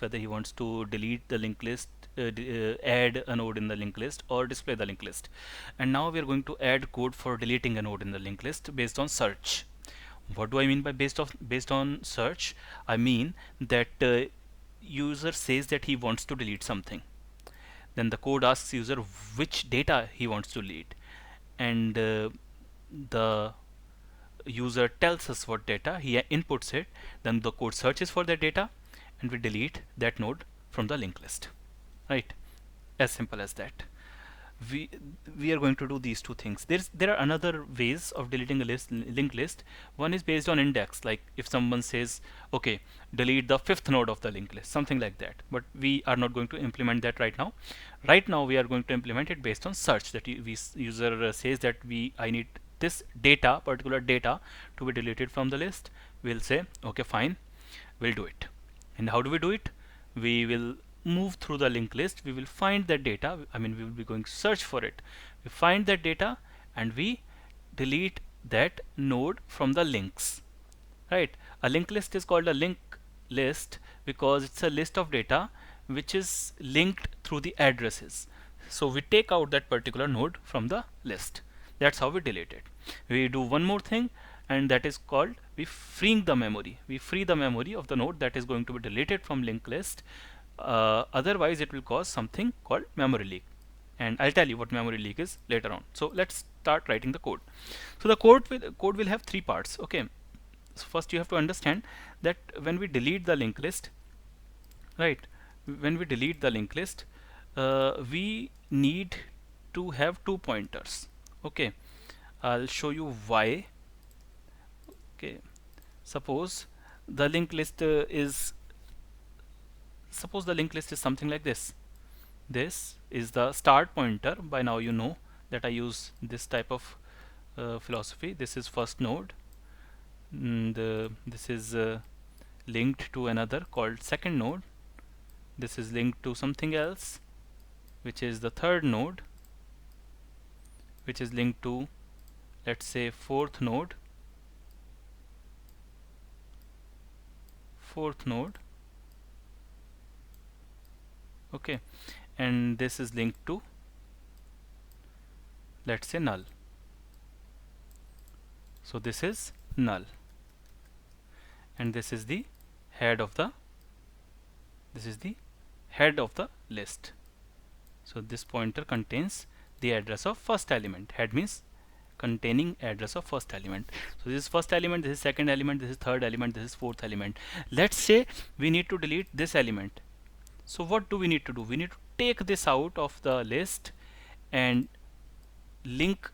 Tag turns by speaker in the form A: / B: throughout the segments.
A: whether he wants to delete the linked list, add a node in the linked list, or display the linked list. And now we are going to add code for deleting a node in the linked list based on search. What do I mean by based on search? I mean that user says that he wants to delete something. Then the code asks user which data he wants to delete, and the user tells us what data, he inputs it, then the code searches for that data, and we delete that node from the linked list. Right? As simple as that. we we are going to do these two things. There are another ways of deleting a linked list. One is based on index, like if someone says, okay, delete the fifth node of the linked list, something like that. But we are not going to implement that right now. Right now we are going to implement it based on search, that user says that I need this data, particular data, to be deleted from the list. We'll say, okay, fine, we'll do it. And how do we do it? We will move through the linked list, we will find that data, we will be going to search for it. We find that data and we delete that node from the links. Right? A linked list is called a linked list because it's a list of data which is linked through the addresses. So we take out that particular node from the list. That's how we delete it. We do one more thing, and that is called we freeing the memory. We free the memory of the node that is going to be deleted from linked list. Otherwise it will cause something called memory leak, and I'll tell you what memory leak is later on. So let's start writing the code. So the code will have three parts. Okay, so first you have to understand that when we delete the linked list, right, when we delete the linked list, we need to have two pointers. Okay, I'll show you why. Okay, suppose the linked list is suppose the linked list is something like this. This is the start pointer. By now you know that I use this type of philosophy. This is first node, and this is linked to another called second node. This is linked to something else, which is the third node, which is linked to, let's say, fourth node. Okay, and this is linked to, let's say, null. So this is null, and this is the head of the list. So this pointer contains the address of first element. Head means containing address of first element. So this is first element, this is second element, this is third element, this is fourth element. Let's say we need to delete this element. So what do we need to do? We need to take this out of the list and link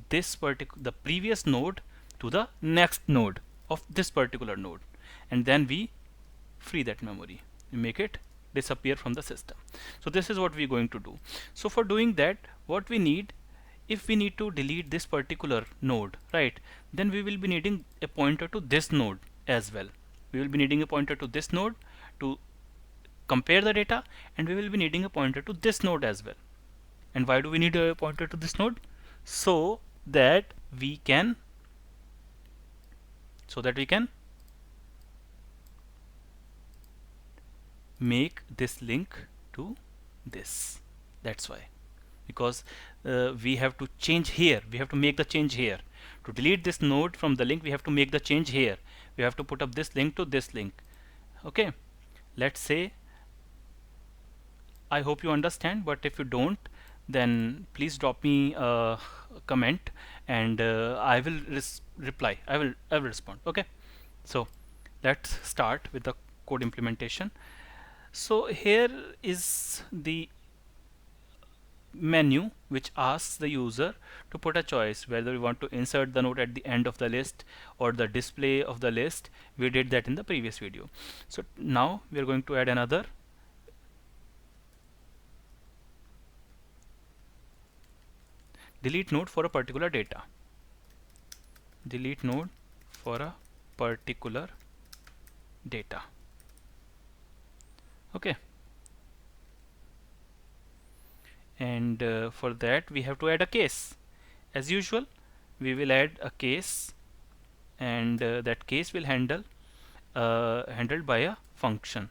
A: the previous node to the next node of this particular node, and then we free that memory. We make it disappear from the system. So this is what we're going to do. So for doing that, what we need, if we need to delete this particular node, right, then we will be needing a pointer to this node as well. We will be needing a pointer to this node to compare the data, and we will be needing a pointer to this node as well. And why do we need a pointer to this node? So that we can make this link to this. That's why, because we have to change here, we have to make the change here. To delete this node from the link, we have to make the change here. We have to put up this link to this link. Okay, let's say, I hope you understand, but if you don't, then please drop me a comment, and I will reply. I will respond. Okay, so let's start with the code implementation. So here is the menu which asks the user to put a choice whether we want to insert the node at the end of the list or the display of the list. We did that in the previous video. So now we are going to add another delete node for a particular data. Delete node for a particular data. Okay, and for that we have to add a case. As usual, we will add a case, and that case will handled by a function.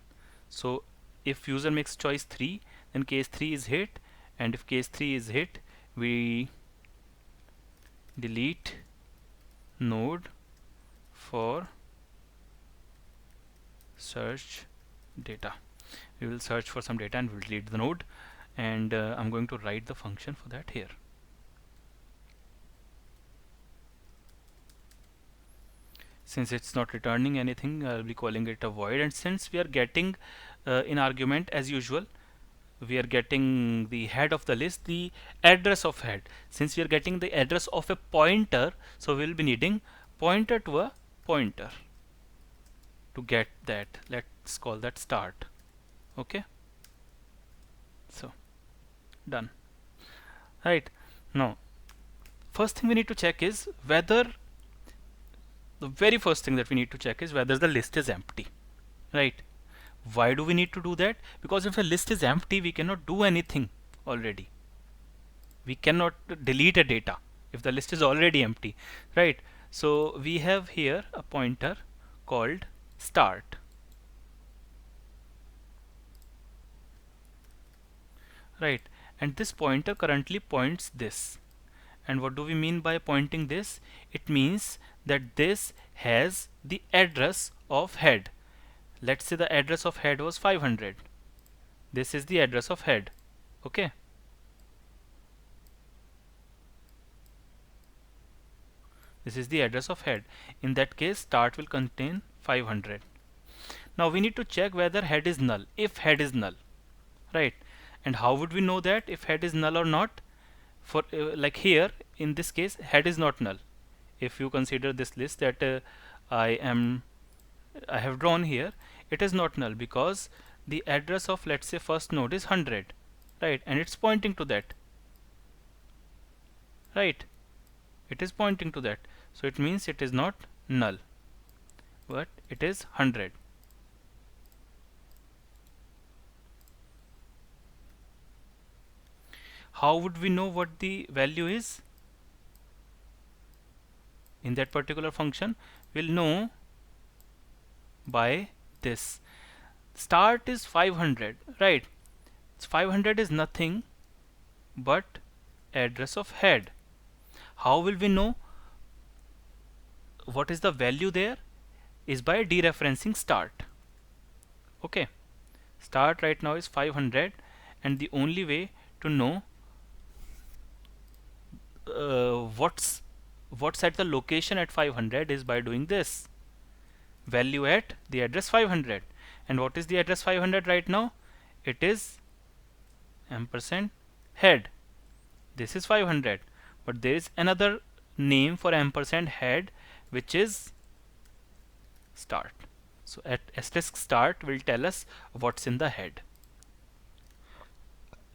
A: So if user makes choice 3, then case 3 is hit, and if case 3 is hit, we delete node for search data. We will search for some data and we'll delete the node, and I'm going to write the function for that here. Since it's not returning anything, I'll be calling it a void, and since we are getting in argument as usual, we are getting the head of the list, the address of head. Since we are getting the address of a pointer, so we'll be needing pointer to a pointer to get that. Let's call that start. Okay, so done. Right, now first thing we need to check is whether, the very first thing that we need to check is whether the list is empty, right? Why do we need to do that? Because if a list is empty, we cannot do anything already. We cannot delete a data if the list is already empty, right? So we have here a pointer called start, right? And this pointer currently points this. And what do we mean by pointing this? It means that this has the address of head. Let's say the address of head was 500. This is the address of head. Okay, this is the address of head. In that case, start will contain 500. Now we need to check whether head is null, if head is null, right? And how would we know that if head is null or not? For like here in this case, head is not null. If you consider this list that I have drawn here, it is not null because the address of, let's say, first node is 100, right? And it's pointing to that, right? It is pointing to that, so it means it is not null, but it is 100. How would we know what the value is in that particular function? We'll know by this. Start is 500, right? 500 is nothing but address of head. How will we know what is the value there? Is by dereferencing start. Okay, start right now is 500, and the only way to know what's at the location at 500 is by doing this, value at the address 500. And what is the address 500 right now? It is ampersand head. This is 500, but there is another name for ampersand head, which is start. So at asterisk start will tell us what's in the head.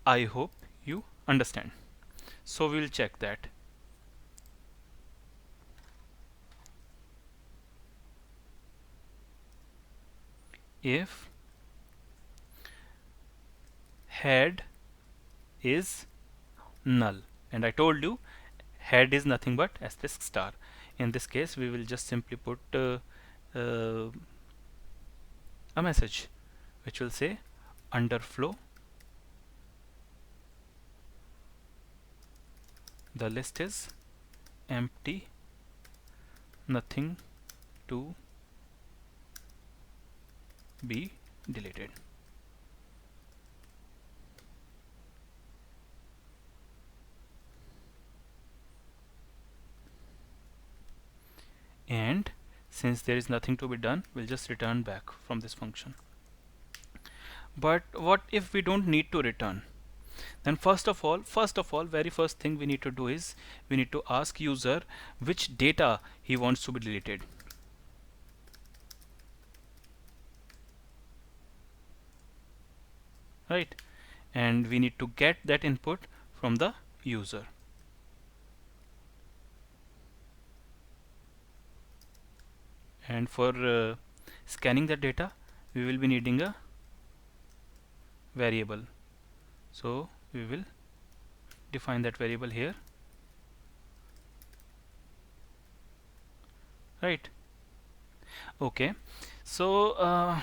A: I hope you understand. So we will check that. If head is null, and I told you head is nothing but asterisk star. In this case, we will just simply put a message which will say underflow, the list is empty, nothing to be deleted. And since there is nothing to be done, we'll just return back from this function. But what if we don't need to return? Then first of all, very first thing we need to do is we need to ask user which data he wants to be deleted. Right? And we need to get that input from the user. And for scanning the data, we will be needing a variable. So we will define that variable here. Right? Okay. So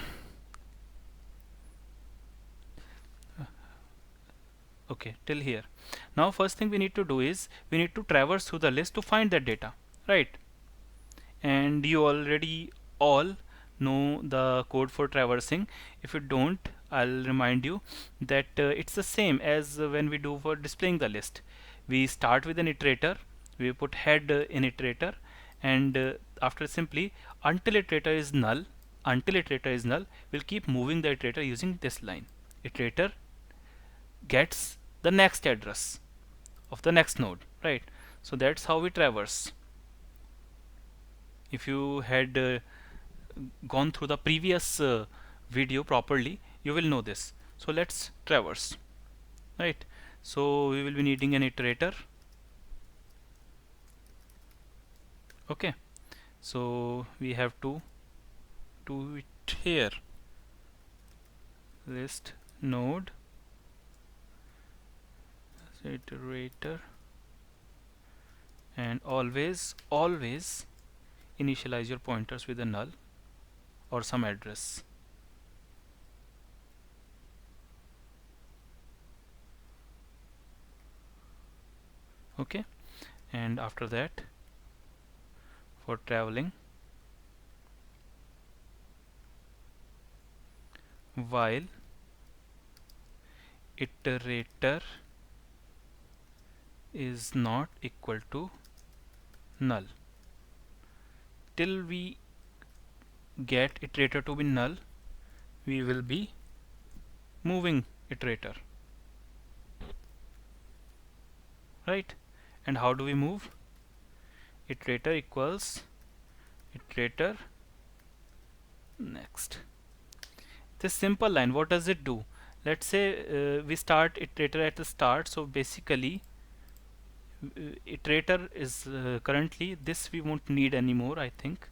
A: Okay, till here. Now first thing we need to do is we need to traverse through the list to find that data, right? And you already all know the code for traversing. If you don't, I'll remind you that it's the same as when we do for displaying the list. We start with an iterator, we put head in iterator, and after simply until iterator is null, we'll keep moving the iterator using this line. Iterator gets the next address of the next node, right? So that's how we traverse. If you had gone through the previous video properly, you will know this. So let's traverse, right? So we will be needing an iterator. Okay, so we have to do it here. List node iterator, and always initialize your pointers with a null or some address. Okay, and after that, for traveling, while iterator is not equal to null, till we get iterator to be null, we will be moving iterator, right? And how do we move? Iterator equals iterator next. This simple line, what does it do? Let's say we start iterator at the start, so basically iterator is currently this we won't need anymore, I think,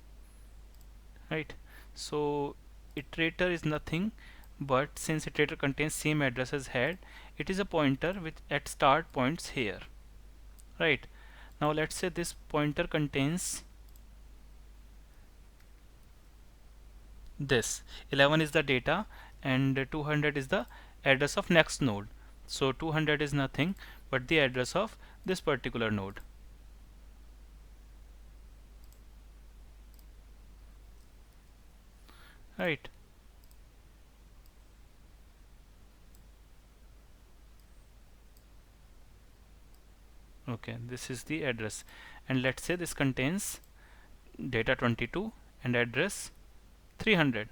A: right? So iterator is nothing, but since iterator contains same address as head, it is a pointer which at start points here, right? Now let's say this pointer contains this 11 is the data and 200 is the address of next node. So 200 is nothing but the address of this particular node, right? Okay, this is the address, and let's say this contains data 22 and address 300,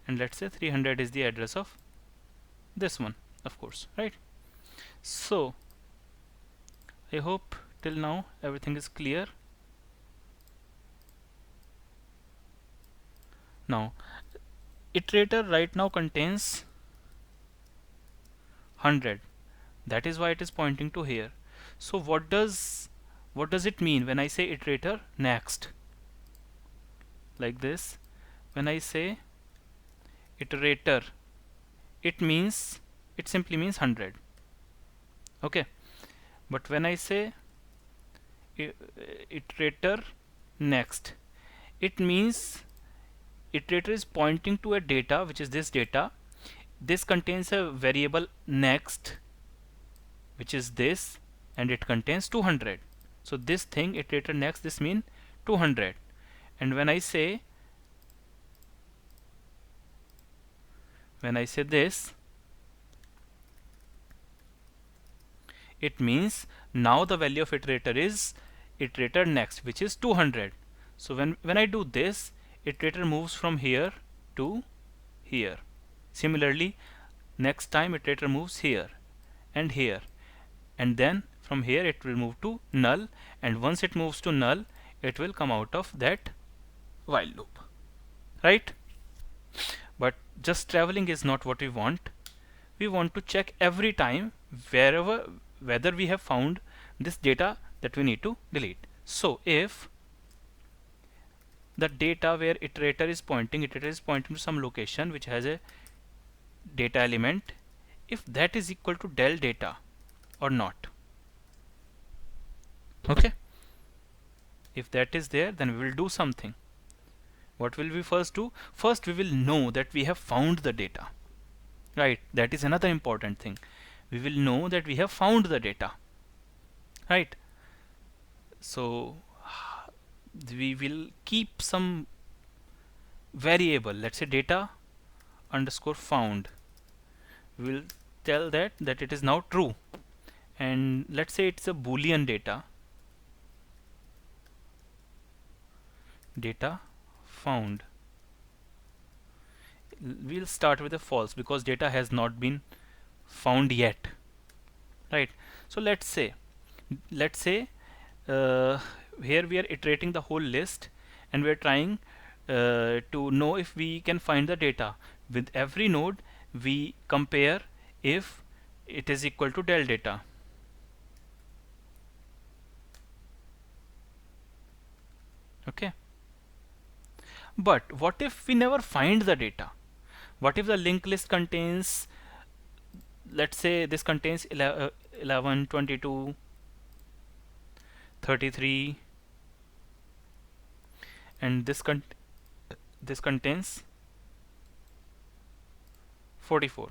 A: and let's say 300 is the address of this one, of course, right? So I hope till now everything is clear. Now iterator right now contains 100, that is why it is pointing to here. So what does it mean when I say iterator next, like this? When I say iterator, it simply means 100. Okay, but when I say iterator next, it means iterator is pointing to a data which is this data. This contains a variable next which is this, and it contains 200. So this thing iterator next, this means 200. And when I say this, it means now the value of iterator is iterator next, which is 200. So when I do this, iterator moves from here to here. Similarly, next time iterator moves here and here, and then from here it will move to null, and once it moves to null, it will come out of that while loop, right? But just traveling is not what we want. We want to check every time whether we have found this data that we need to delete. So if the data where iterator is pointing to some location which has a data element, if that is equal to del data or not, okay, if that is there, then we will do something. What will we first do? First we will know that we have found the data, right? That is another important thing. we will know that we have found the data, right? So we will keep some variable, let's say data underscore found. We will tell that it is now true, and let's say it's a boolean data found. We'll start with a false because data has not been found yet, right? So let's say uh, here we are iterating the whole list, and we are trying to know if we can find the data. With every node we compare if it is equal to del data. Okay, but what if we never find the data? What if the linked list contains, let's say this contains 11, 22, 33, and this contains 44,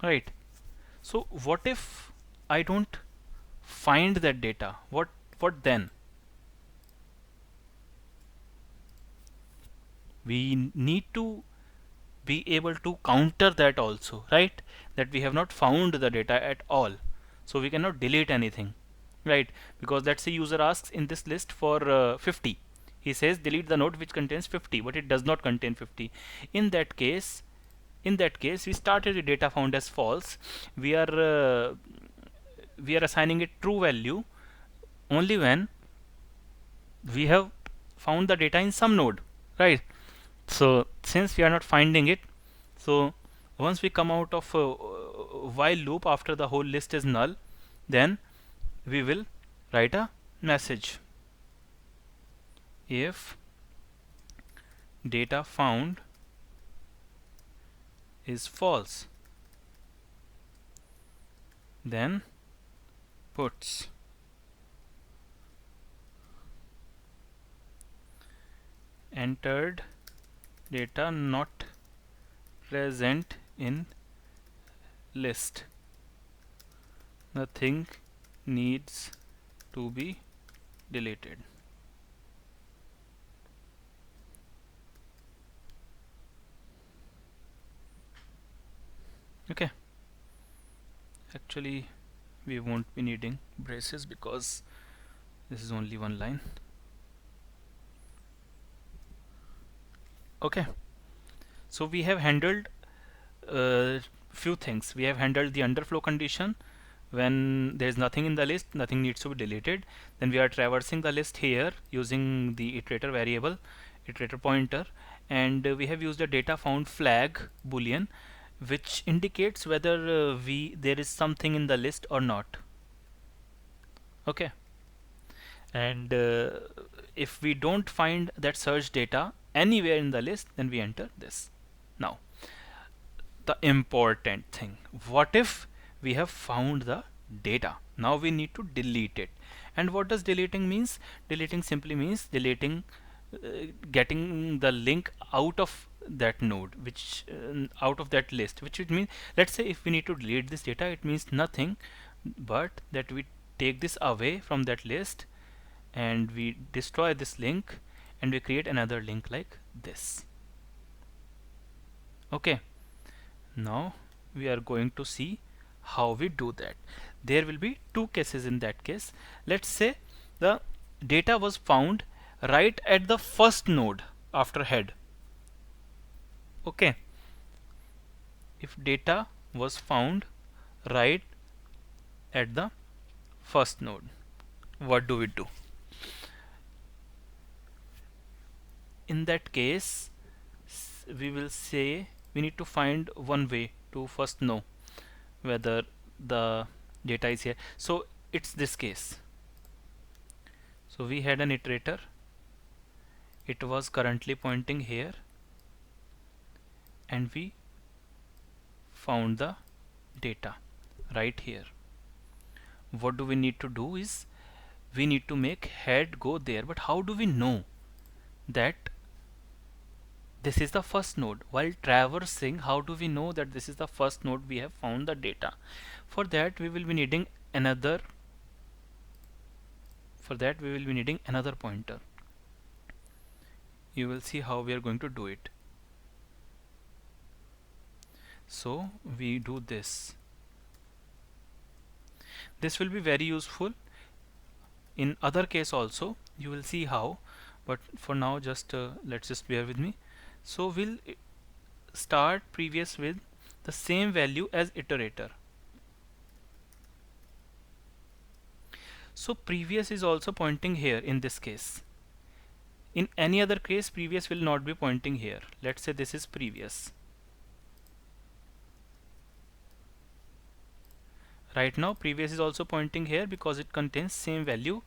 A: right? So what if I don't find that data? What then? We need to be able to counter that also, right? That we have not found the data at all, so we cannot delete anything, right? Because let's say user asks in this list for 50, he says delete the node which contains 50, but it does not contain 50. In that case, we started the data found as false. We are assigning it true value only when we have found the data in some node, right? So since we are not finding it, so once we come out of a while loop after the whole list is null, then we will write a message: if data found is false, then puts entered data not present in list, nothing needs to be deleted. Okay, actually we won't be needing braces because this is only one line. Okay, so we have handled few things. We have handled the underflow condition. When there is nothing in the list, nothing needs to be deleted. Then we are traversing the list here using the iterator variable, iterator pointer, and we have used a data found flag boolean, which indicates whether there is something in the list or not. Okay, and if we don't find that search data anywhere in the list, then we enter this. Now the important thing, what if we have found the data? Now we need to delete it. And what does deleting means? Deleting simply means deleting, getting the link out of that node, which out of that list, which would mean, let's say if we need to delete this data, it means nothing but that we take this away from that list and we destroy this link and we create another link like this. Okay, now we are going to see how we do that. There will be two cases in that case. Let's say the data was found right at the first node after head. Okay, if data was found right at the first node, what do we do? In that case, we will say we need to find one way to first know whether the data is here. So it's this case. So we had an iterator, it was currently pointing here, and we found the data right here. What do we need to do is we need to make head go there. But how do we know that this is the first node. While traversing, how do we know that this is the first node we have found the data? For that we will be needing another pointer. You will see how we are going to do it. So we do this. This will be very useful in other case also. You will see how, but for now just let's just bear with me. So we'll start previous with the same value as iterator. So previous is also pointing here in this case. In any other case, previous will not be pointing here. Let's say this is previous. Right now previous is also pointing here because it contains same value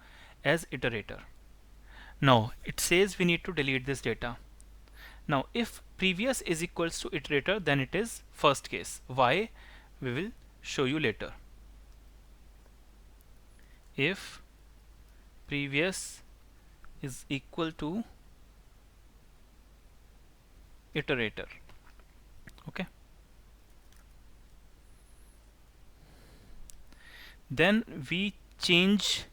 A: as iterator. Now it says we need to delete this data. Now if previous is equals to iterator, then it is first case. Why? We will show you later. If previous is equal to iterator, okay, then we change,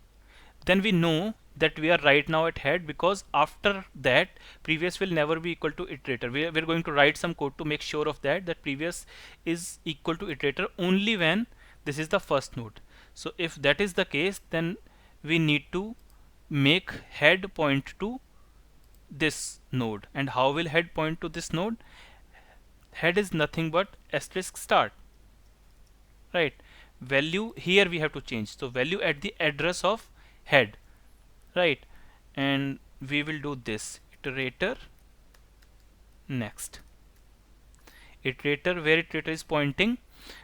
A: then we know that we are right now at head, because after that previous will never be equal to iterator. We're going to write some code to make sure of that previous is equal to iterator only when this is the first node. So if that is the case, then we need to make head point to this node. And how will head point to this node? Head is nothing but asterisk start, right? Value here we have to change, so value at the address of head, right? And we will do this iterator next. Iterator, where iterator is pointing,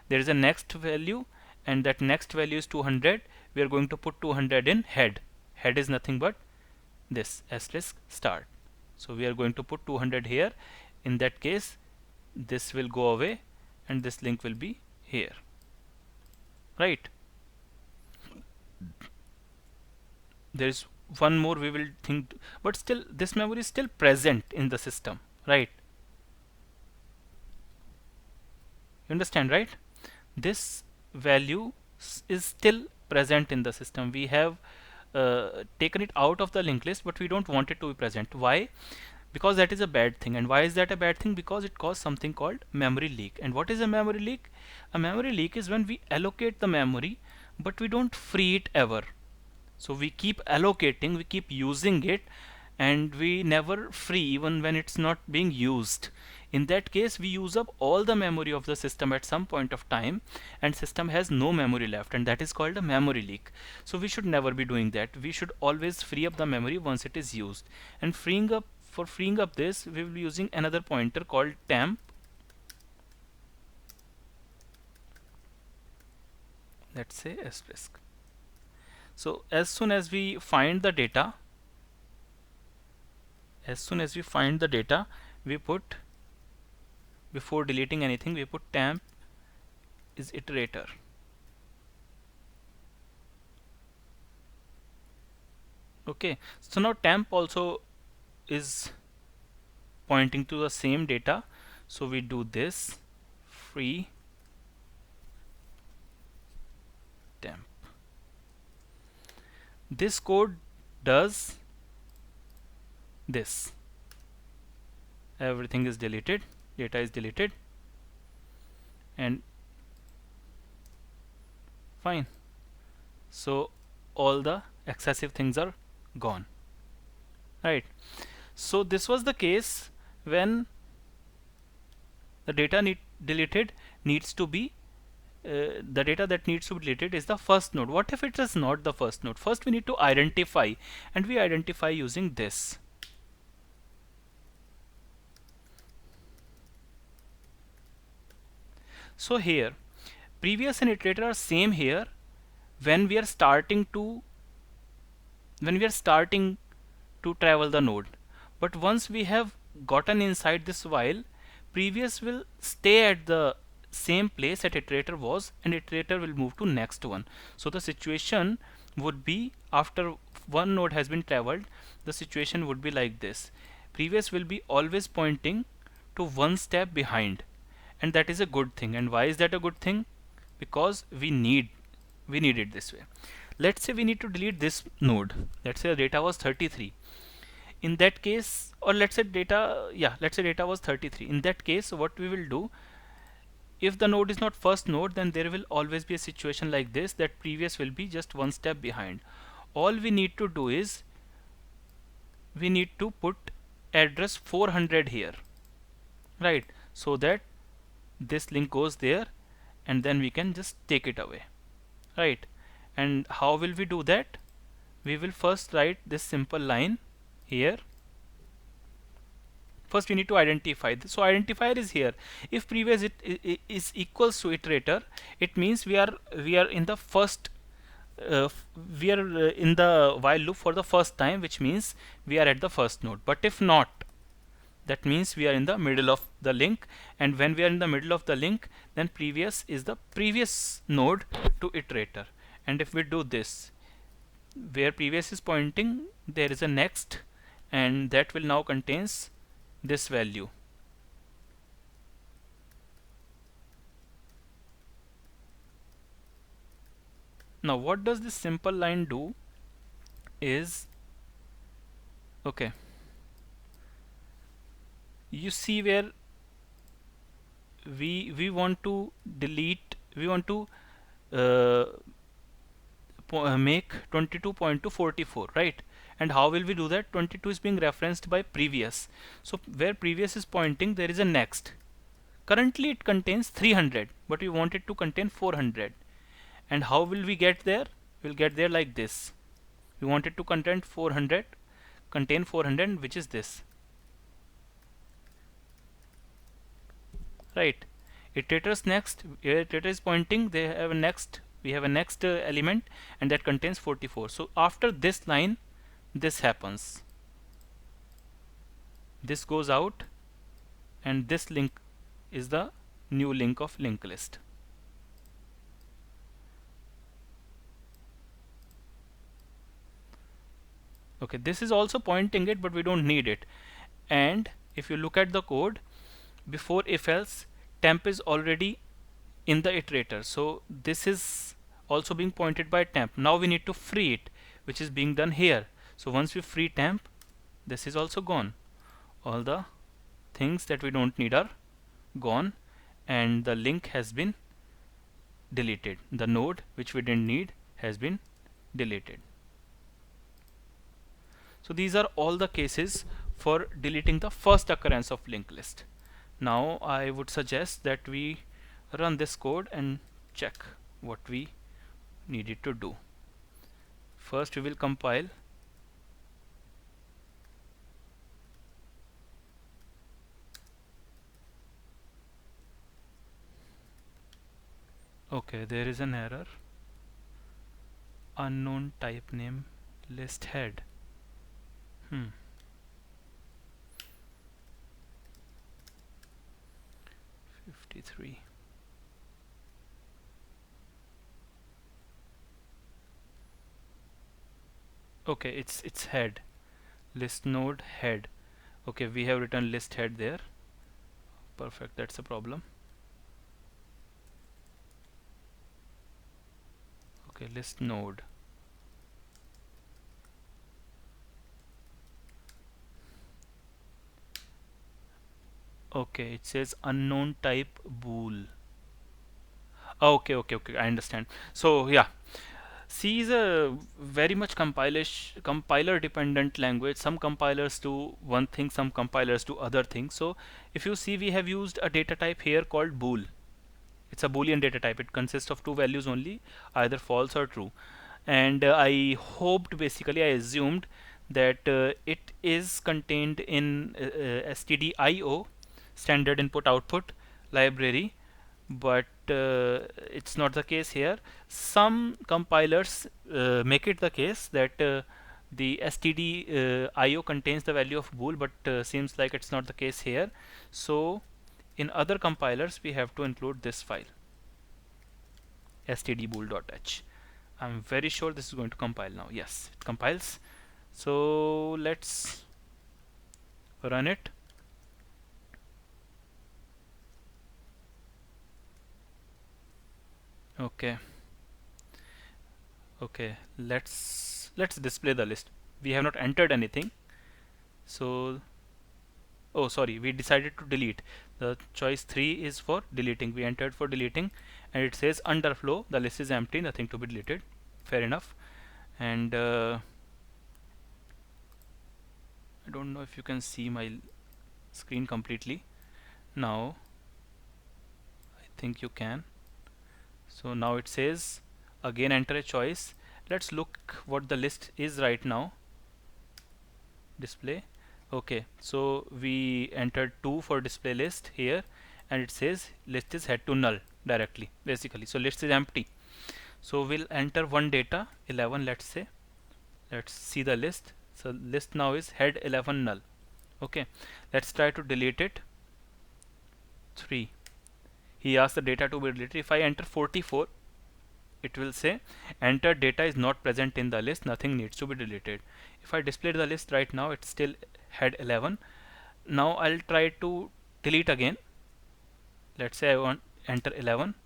A: there is a next value, and that next value is 200. We are going to put 200 in head. Head is nothing but this asterisk start, so we are going to put 200 here. In that case this will go away and this link will be here, right? There is one more we will think, but still this memory is still present in the system, right? You understand, right? This value is still present in the system. We have taken it out of the linked list, but we don't want it to be present. Why? Because that is a bad thing. And why is that a bad thing? Because it causes something called memory leak. And what is a memory leak? A memory leak is when we allocate the memory but we don't free it ever. So we keep allocating, we keep using it, and we never free even when it's not being used. In that case we use up all the memory of the system at some point of time, and system has no memory left, and that is called a memory leak. So we should never be doing that. We should always free up the memory once it is used. And freeing up this, we will be using another pointer called temp. Let's say asterisk. So as soon as we find the data, we put, before deleting anything, we put temp is iterator. Okay, so now temp also is pointing to the same data, so we do this free temp. This code does this. Everything is deleted, data is deleted, and fine. So all the excessive things are gone, right? So this was the case when the data deleted needs to be the data that needs to be deleted is the first node. What if it is not the first node? First we need to identify, and we identify using this. So here previous and iterator are same here when we are starting to travel the node. But once we have gotten inside this while, previous will stay at the same place that iterator was, and iterator will move to next one. So the situation would be, after one node has been traveled, the situation would be like this. previous will be always pointing to one step behind, and that is a good thing. And why is that a good thing? Because we need it this way. Let's say we need to delete this node. Let's say the data was 33. In that case, or let's say data was 33. In that case, what we will do, if the node is not first node, then there will always be a situation like this, that previous will be just one step behind. All we need to do is we need to put address 400 here, right? So that this link goes there, and then we can just take it away, right? And how will we do that? We will first write this simple line here. First we need to identify this. So identifier is here. If previous is equals to iterator, it means we are in the first we are in the while loop for the first time, which means we are at the first node. But if not, that means we are in the middle of the link, and when we are in the middle of the link, then previous is the previous node to iterator. And if we do this, where previous is pointing, there is a next, and that will now contains this value. Now what does this simple line do is, okay, you see where we want to delete, we want to uh, make 22 to 44, right? And how will we do that? 22 is being referenced by previous, so where previous is pointing, there is a next. Currently it contains 300, but we want it to contain 400. And how will we get there? We'll get there like this. We want it to contain 400, which is this, right? Iterators next, iterator is pointing, they have a next, we have a next element, and that contains 44. So after this line, this happens, this goes out, and this link is the new link of linked list. Okay, this is also pointing it, but we don't need it. And if you look at the code, before if else, temp is already in the iterator, so this is also being pointed by temp. Now we need to free it, which is being done here. So once we free temp, this is also gone. All the things that we don't need are gone, and the link has been deleted. The node which we didn't need has been deleted. So these are all the cases for deleting the first occurrence of linked list. Now I would suggest that we run this code and check what we needed to do. First we will compile. Okay, there is an error. Unknown type name list head. 53. Okay, it's head, list node head. Okay, we have written list head there. Perfect, that's a problem. Okay, list node. Okay, it says unknown type bool. Okay, I understand. So yeah, C is a very much compiler dependent language. Some compilers do one thing, some compilers do other things. So if you see, we have used a data type here called bool. It's a boolean data type. It consists of two values only, either false or true. And I hoped, basically I assumed that it is contained in stdio, standard input output library, but it's not the case here. Some compilers make it the case that the stdio contains the value of bool, but seems like it's not the case here. So in other compilers we have to include this file, stdbool.h. I'm very sure this is going to compile now. Yes, it compiles. So let's run it. Okay, okay, let's display the list. We have not entered anything, so oh sorry, we decided to delete. The choice 3 is for deleting. We entered for deleting, and it says underflow, the list is empty, nothing to be deleted. Fair enough. And I don't know if you can see my screen completely now. I think you can. So now it says again enter a choice. Let's look what the list is right now. Display. Okay, so we entered 2 for display list here, and it says list is head to null directly basically, so list is empty. So we'll enter one data 11, let's say. Let's see the list. So list now is head 11 null. Okay, let's try to delete it. 3. He asks the data to be deleted. If I enter 44, it will say enter data is not present in the list, nothing needs to be deleted. If I display the list right now, it's still head 11. Now I'll try to delete again. Let's say I want enter 11,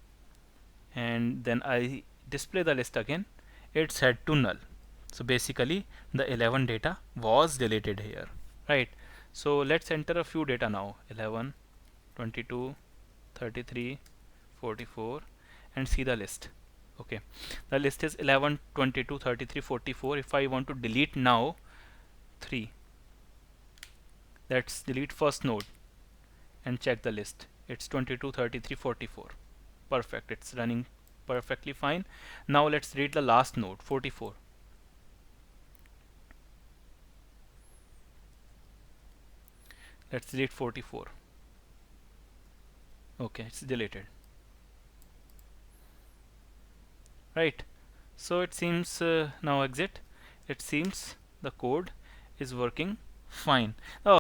A: and then I display the list again. It's head to null. So basically the 11 data was deleted here, right? So let's enter a few data now. 11, 22, 33, 44, and see the list. Okay, the list is 11, 22, 33, 44. If I want to delete now 3, let's delete first node and check the list. It's 22, 33, 44. Perfect, it's running perfectly fine. Now let's read the last node 44. Let's delete 44. Okay, it's deleted, right? So it seems now exit. It seems the code is working fine. Oh,